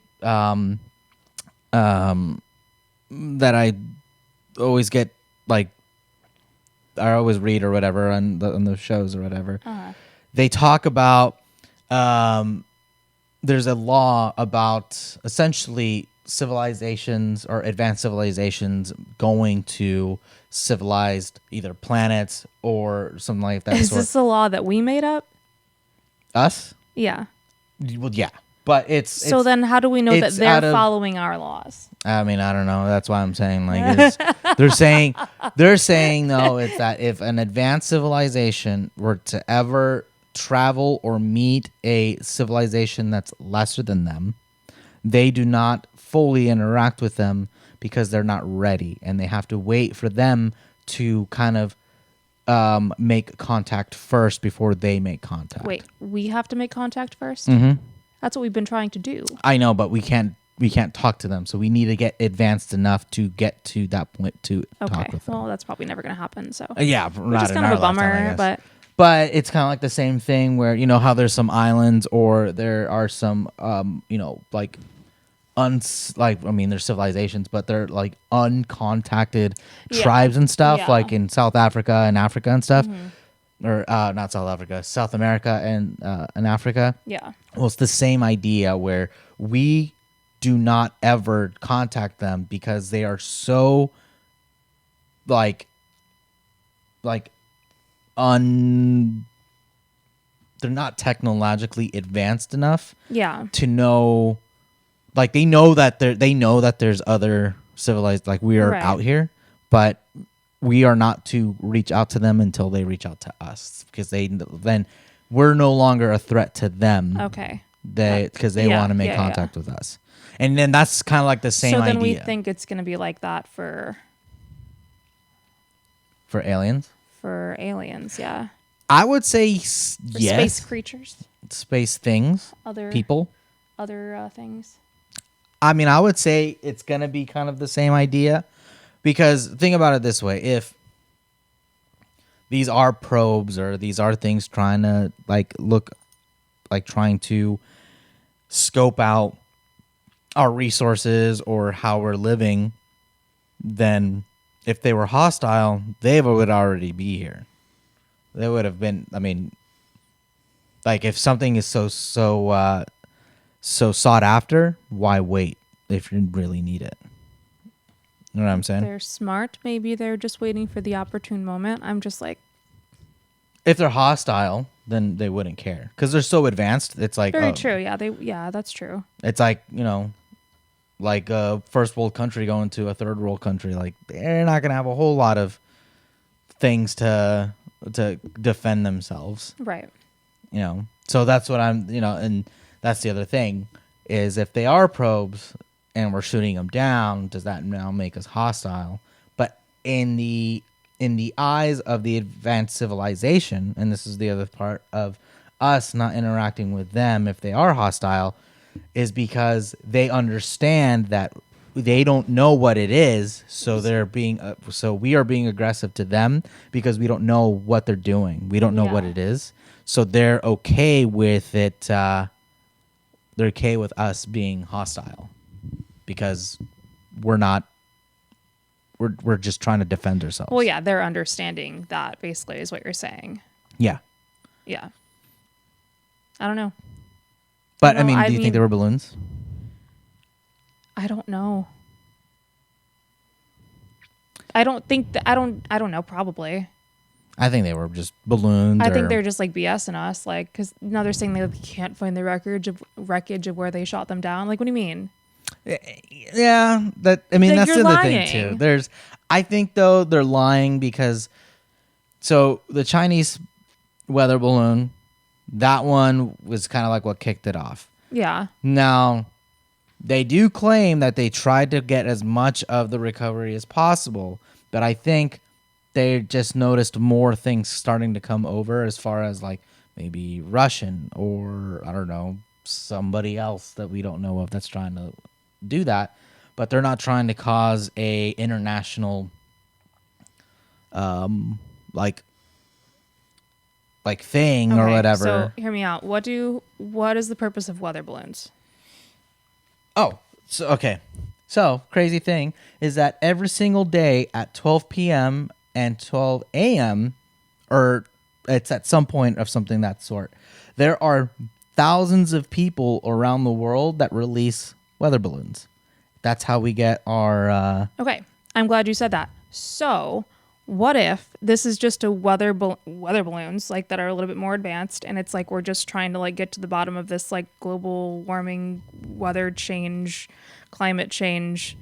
always get like I always read or whatever on the shows or whatever. Uh-huh. They talk about there's a law about essentially civilizations or advanced civilizations going to civilized either planets or something like that. Is this a law that we made up? Us? Yeah. Well, yeah, but so then how do we know that they're following our laws? I mean, I don't know. That's why I'm saying like they're saying though it's that if an advanced civilization were to ever travel or meet a civilization that's lesser than them, they do not fully interact with them because they're not ready, and they have to wait for them to kind of make contact first before they make contact. Wait, we have to make contact first? Mm-hmm. That's what we've been trying to do. I know, but we can't talk to them, so we need to get advanced enough to get to that point to talk with them. Well, that's probably never going to happen. So Yeah, which is kind of a bummer, but it's kind of like the same thing where you know how there's some islands or there are some you know like there's civilizations, but they're like uncontacted tribes and stuff, like in South Africa and Africa and stuff. Or not South Africa, South America and Africa. Yeah. Well, it's the same idea where we do not ever contact them because they are so they're not technologically advanced enough Yeah. to know, like they know that there's other civilized, like we are Right. out here, but we are not to reach out to them until they reach out to us, because then we're no longer a threat to them. Okay. Because they Yeah, want to make yeah, contact with us, and then that's kind of like the same So then idea we think it's going to be like that for aliens. aliens, yeah. I would say For yes. space creatures, Space things, other people. things. I mean, I would say it's gonna be kind of the same idea, because think about it this way: if these are probes or these are things trying to trying to scope out our resources or how we're living, then if they were hostile, they would already be here. They would have been. I mean, like if something is so sought after, why wait if you really need it? You know what I'm saying? They're smart. Maybe they're just waiting for the opportune moment. I'm just like, If they're hostile, then they wouldn't care because they're so advanced. It's like very true. Yeah, that's true. It's like, like a first world country going to a third world country. Like they're not gonna have a whole lot of things to defend themselves. Right. So that's what and that's the other thing is if they are probes and we're shooting them down, does that now make us hostile? But in the eyes of the advanced civilization, and this is the other part of us not interacting with them if they are hostile, is because they understand that they don't know what it is, so so we are being aggressive to them because we don't know what they're doing. We don't know what Yeah. it is, so they're okay with it. They're okay with us being hostile because we're not. We're just trying to defend ourselves. Well, yeah, they're understanding that basically is what you're saying. Yeah. Yeah. I don't know. But No, do you I think mean- they were balloons? I don't know. I don't think that I don't know, probably. I think they were just balloons. I think they're just like BSing us, like, because now they're saying they can't find the wreckage of where they shot them down. Like, what do you mean? Yeah, that's Like, the you're other thing too. lying. I think though they're lying because, so the Chinese weather balloon, that one was kind of like what kicked it off. Yeah. Now, they do claim that they tried to get as much of the recovery as possible, but I think they just noticed more things starting to come over as far as like maybe Russian or I don't know, somebody else that we don't know of that's trying to do that, but they're not trying to cause a international like thing or Okay, whatever. So hear me out. What is the purpose of weather balloons? Oh, so okay. So crazy thing is that every single day at 12 p.m. and 12 a.m. or it's at some point of something that sort, there are thousands of people around the world that release weather balloons. That's how we get our. Okay, I'm glad you said that. So, what if this is just a weather balloons like that are a little bit more advanced, and it's like we're just trying to like get to the bottom of this like global warming, weather change, climate change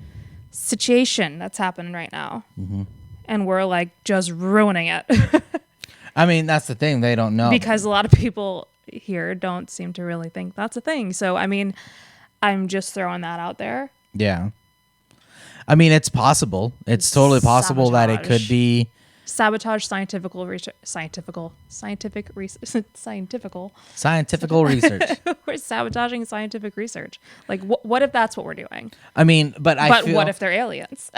situation that's happening right now, and we're like just ruining it I mean, that's the thing. They don't know. because a lot of people here don't seem to really think that's a thing. So, I mean, I'm just throwing that out there. Yeah. I mean, it's possible. It's totally possible that it could Sabotage. be. Sabotage scientific research. Scientific Scientific research. We're sabotaging scientific research. Like, what if that's what we're doing? I mean, but What if they're aliens?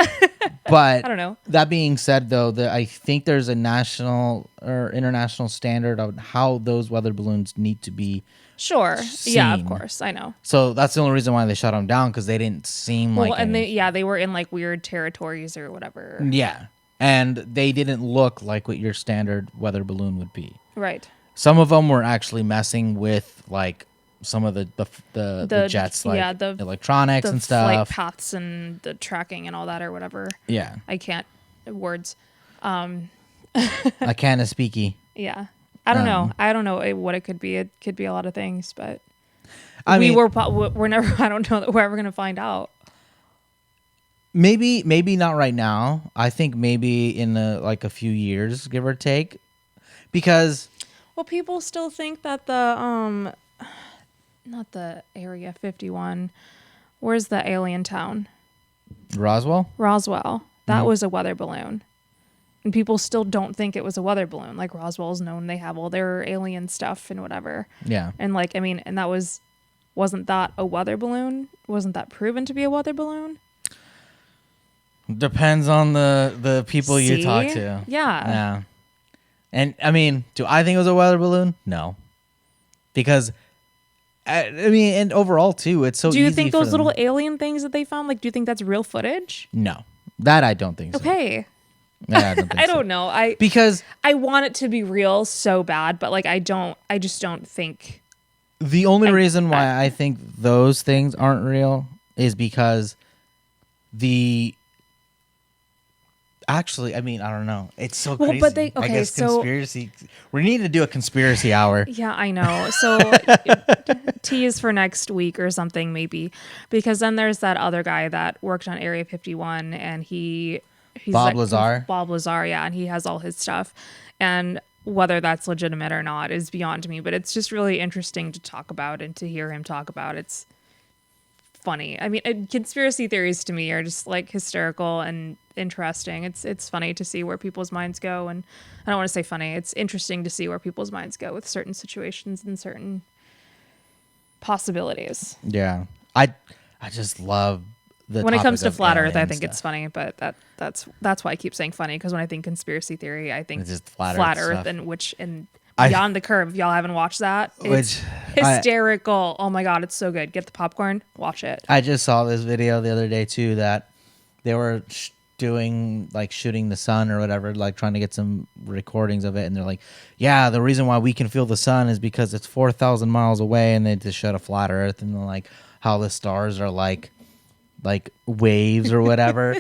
But I don't know. That being said, though, I think there's a national or international standard of how those weather balloons need to be. Sure. Yeah, of Seen. course. I know. So that's the only reason why they shut them down, because they didn't seem Well, like. and they were in like weird territories or whatever. Yeah, and they didn't look like what your standard weather balloon would be. Right. Some of them were actually messing with like some of the jets, like the electronics The and flight stuff. paths and the tracking and all that or whatever. Yeah, I can't words. I can't speaky. Yeah. I don't know. I don't know what it could be. It could be a lot of things, but I mean, we're never. I don't know that we're ever gonna find out. maybe not right now. I think maybe in like a few years, give or take, because Well, people still think that the not the Area 51. Where's the alien town? Roswell. Roswell. That was a weather balloon. And people still don't think it was a weather balloon. Like Roswell's known they have all their alien stuff and whatever. Yeah. And like, I mean, and wasn't that a weather balloon? Wasn't that proven to be a weather balloon? Depends on the people you talk See? to. Yeah. And I mean, do I think it was a weather balloon? No. Because I mean, and overall too, it's so Do you easy think for those them. little alien things that they found, like, do you think that's real footage? No. That I don't think so. Okay. That I don't think I so. don't know. Because I want it to be real so bad, but like I just don't think. the only reason why I think those things aren't real is because actually, I mean, I don't know. It's so Well, crazy. but I I guess so conspiracy. We need to do a conspiracy hour. yeah, I know. So tease for next week or something maybe, because then there's that other guy that worked on Area 51, and he's Bob like, Lazar? Bob Lazar, yeah, and he has all his stuff, and whether that's legitimate or not is beyond me. But it's just really interesting to talk about and to hear him talk about. It's funny. I mean, conspiracy theories to me are just like hysterical and interesting. It's funny to see where people's minds go, and I don't want to say funny. It's interesting to see where people's minds go with certain situations and certain possibilities. Yeah, I just love the. When it topic comes to of flat Earth, I alien think stuff. it's funny, but that's why I keep saying funny, because when I think conspiracy theory, I think It's just flat Earth stuff. and Beyond the Curve. If y'all haven't watched that, it's hysterical. Oh my god, it's so good. Get the popcorn, watch it. I just saw this video the other day too that they were shooting the sun or whatever, like trying to get some recordings of it, and they're like, yeah, the reason why we can feel the sun is because it's 4,000 miles away, and they just showed a flat Earth, and they're like how the stars are like waves or whatever.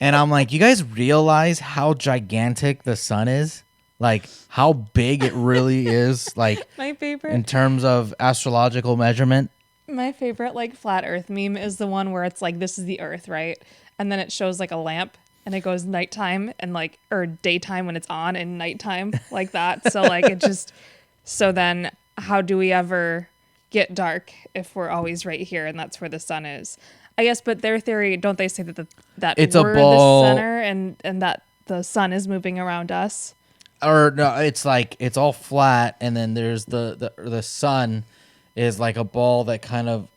And I'm like, you guys realize how gigantic the sun is? Like how big it really is, like My favorite. in terms of astrological measurement. My favorite like flat earth meme is the one where it's like, this is the earth, right? And then it shows like a lamp and it goes nighttime and like, or daytime when it's on and nighttime like that. So like it just, so then how do we ever get dark if we're always right here and that's where the sun is? I guess, but their theory, don't they say that that It's we're a ball, the center and that the sun is moving around us? or no, it's like it's all flat, and then there's the sun is like a ball that kind of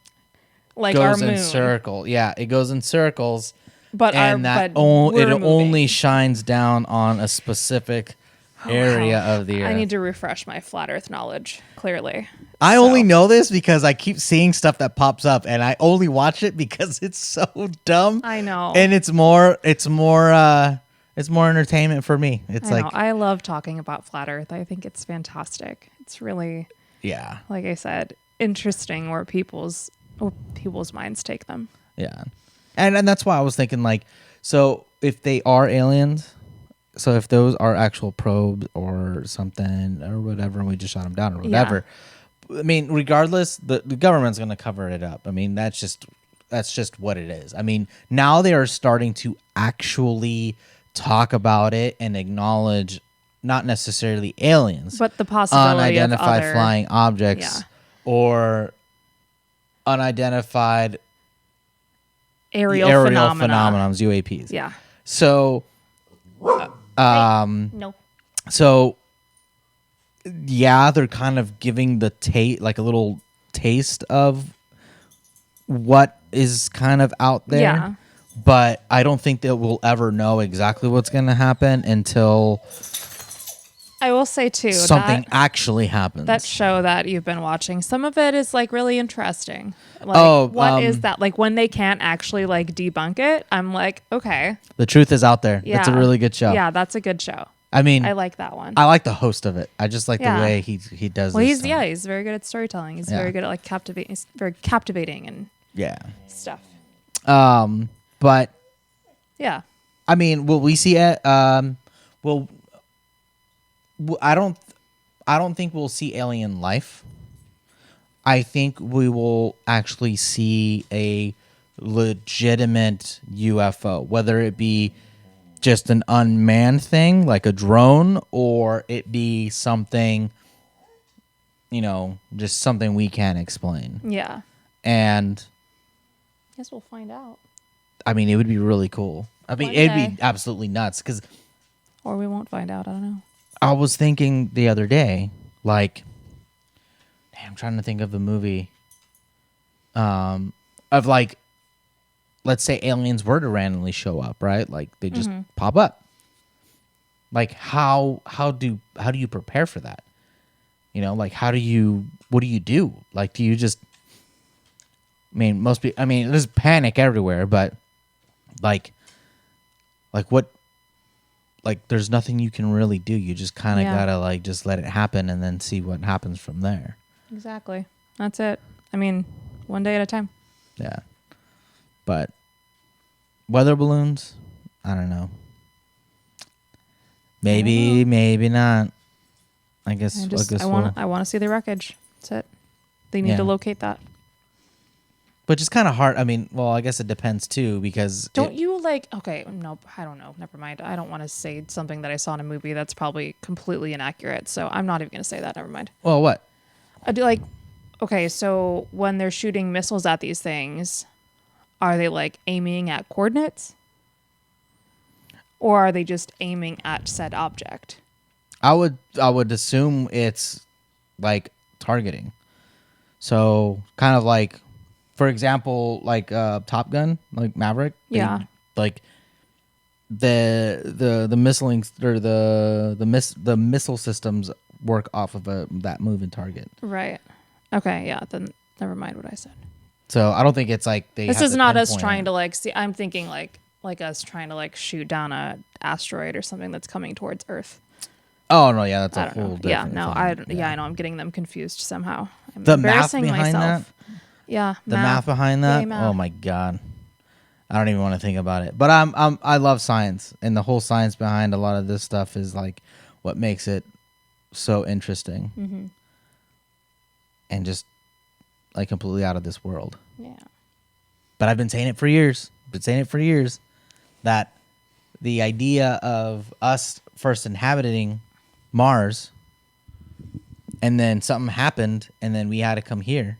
Like our goes moon. in circle. Yeah, it goes in circles, But and it we're only moving. shines down on a specific area of the earth. I need to refresh my flat earth knowledge, clearly. I So- only know this because I keep seeing stuff that pops up, and I only watch it because it's so dumb. I know. And it's more entertainment for me. It's I like, know. I love talking about flat earth. I think it's fantastic. It's really, yeah, like I said, interesting where people's minds take them. yeah. And that's why I was thinking, like, so if they are aliens, so if those are actual probes or something or whatever, and we just shot them down or whatever, I mean, regardless, the government's going to cover it up. I mean, that's just what it is. I mean, now they are starting to actually talk about it and acknowledge not necessarily aliens, But the possibility of unidentified other flying objects or unidentified aerial phenomenons, UAPs. Yeah. So, No. so yeah, they're kind of giving the like a little taste of what is kind of out there. Yeah. But I don't think that we'll ever know exactly what's going to happen until I will say too something actually happens. that show that you've been watching, some of it is like really interesting. Like, Oh, what is that? Like when they can't actually like debunk it, I'm like, okay, The Truth is Out There. yeah, It's a really good show. Yeah, that's a good show. I mean, I like that one. I like the host of it. I just like Yeah. the way he does. Well, this he's very good at storytelling. He's Yeah. very good at like captivating. He's very captivating and yeah. stuff. But Yeah. I mean, will we see it? Well, I I don't think we'll see alien life. I think we will actually see a legitimate UFO, whether it be just an unmanned thing like a drone, or it be something, just something we can't explain. Yeah. And Guess we'll find out. I mean, it would be really cool. I mean, One it'd day. be absolutely nuts because Or we won't find out. I don't know. I was thinking the other day, like, I'm trying to think of the movie, of like, let's say aliens were to randomly show up, right? Like they just pop up. Like how do you prepare for that? Like what do you do? Like do you just? I mean, there's panic everywhere, but like what? Like there's nothing you can really do. You just kind of gotta like just let it happen and then see what happens from there. Exactly. That's it. I mean, one day at a time. Yeah. But weather balloons, I don't know. Maybe, maybe not. I guess. I want to see the wreckage. That's it. They need to locate that. Which is kind of hard. I mean, well, I guess it depends too because. Don't you like? Okay, no, I don't know. Never mind. I don't want to say something that I saw in a movie that's probably completely inaccurate. So I'm not even going to say that. Never mind. Well, what? I do like. Okay, so when they're shooting missiles at these things, are they like aiming at coordinates? Or are they just aiming at said object? I would assume it's like targeting. So kind of like, for example, like Top Gun, like Maverick. Yeah. Like the missiling or the missile systems work off of that moving target. Right. Okay. Yeah. Then never mind what I said. So I don't think it's like they. This have is to not us pinpoint trying it. to like see. I'm thinking like us trying to like shoot down a asteroid or something that's coming towards Earth. Oh no, yeah, that's I a don't whole know. different Yeah. No. thing. I know. I'm getting them confused somehow. I'm The math embarrassing behind myself. Yeah. The math behind that. Yay, math. Oh my god. I don't even want to think about it. But I love science, and the whole science behind a lot of this stuff is like what makes it so interesting. Mm-hmm. And just like completely out of this world. Yeah. But I've been saying it for years. That the idea of us first inhabiting Mars and then something happened and then we had to come here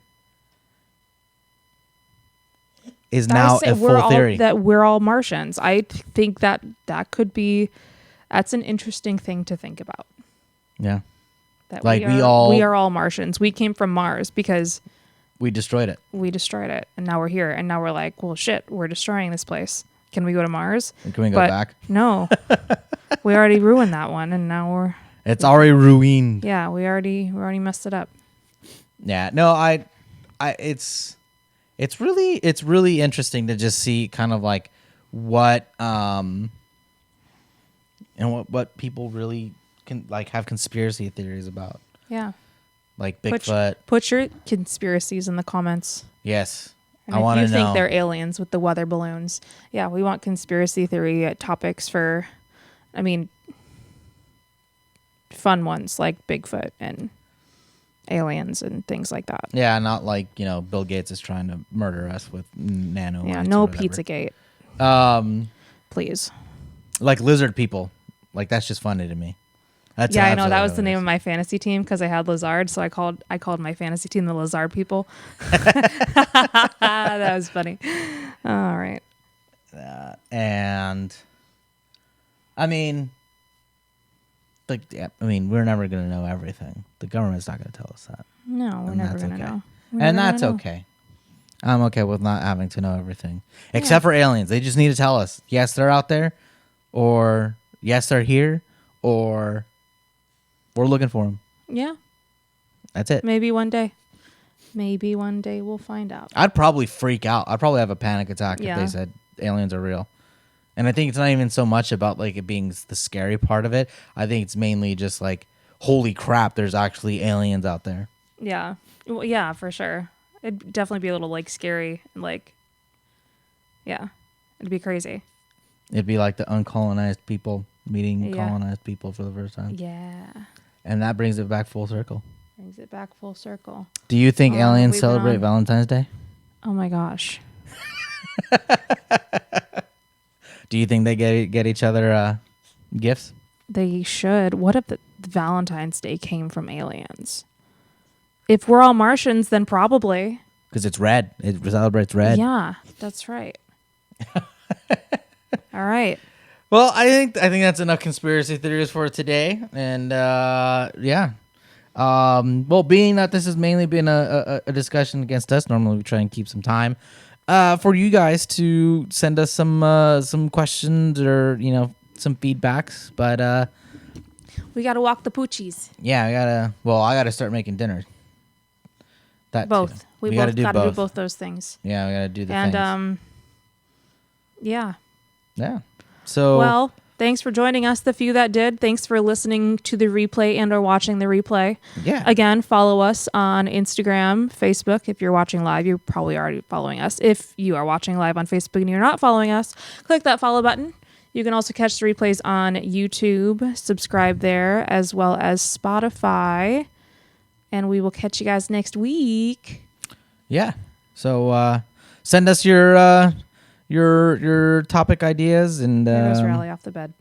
is now a full theory. That we're all Martians. I think that could be. That's an interesting thing to think about. Yeah. That Like we are all Martians. We came from Mars because we destroyed it. we destroyed it, and now we're here. And now we're like, well, shit, we're destroying this place. Can we go to Mars? And can we go But back? No, we already ruined that one, and now we're It's already ruined. we already messed it up. Yeah. No, it's really interesting to just see kind of like what and what people really can like have conspiracy theories about. Yeah. Like Bigfoot. Put your conspiracies in the comments. Yes. And I want to know. if you think they're aliens with the weather balloons, yeah, we want conspiracy theory topics for, I mean, fun ones like Bigfoot and aliens and things like that. Yeah, not like, Bill Gates is trying to murder us with nano. Yeah, no Pizzagate. Please. Like lizard people. Like that's just funny to me. That's I know that was the name of my fantasy team because I had Lizard, so I called my fantasy team the Lizard people. That was funny. All right. And I mean, we're never gonna know everything. The government's not gonna tell us that. No, we're And never that's gonna okay. know. And that's okay. I'm okay with not having to know everything, except for aliens. They just need to tell us, yes, they're out there, or yes, they're here, or we're looking for them. Yeah. That's it. Maybe one day. Maybe one day we'll find out. I'd probably freak out. I'd probably have a panic attack Yeah. if they said aliens are real. And I think it's not even so much about like it being the scary part of it. I think it's mainly just like, holy crap, there's actually aliens out there. Yeah. Well, yeah, for sure. It'd definitely be a little like scary and like, yeah, it'd be crazy. It'd be like the uncolonized people meeting Yeah. colonized people for the first time. Yeah. And that brings it back full circle. Brings it back full circle. Do you think How long have aliens we been celebrate on? Valentine's Day? Oh my gosh. Do you think they get each other gifts? They should. What if the Valentine's Day came from aliens? If we're all Martians, then probably. Because it's red. It celebrates red. Yeah, that's right. All right. Well, I think that's enough conspiracy theories for today. And yeah. Well, being that this has mainly been a discussion against us, normally we try and keep some time for you guys to send us some questions or some feedbacks. But We got to walk the poochies. yeah, I gotta start making dinner. That Both. too. We gotta both got to do both those things. Yeah, we gotta do the And things. yeah. Yeah. So Well, thanks for joining us, the few that did. Thanks for listening to the replay and or watching the replay. yeah. Again, follow us on Instagram, Facebook. If you're watching live, you're probably already following us. If you are watching live on Facebook and you're not following us, click that follow button. You can also catch the replays on YouTube. Subscribe there as well as Spotify. And we will catch you guys next week. Yeah. So send us your topic ideas and There goes Riley off the bed.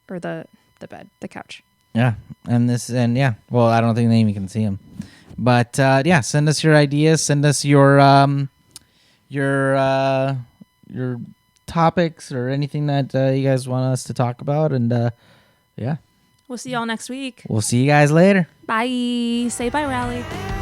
Or the bed, the couch. yeah. And yeah. Well, I don't think they even can see him. But yeah, send us your ideas, send us your topics or anything that you guys want us to talk about, and yeah. We'll see y'all next week. We'll see you guys later. Bye. Say bye, Riley.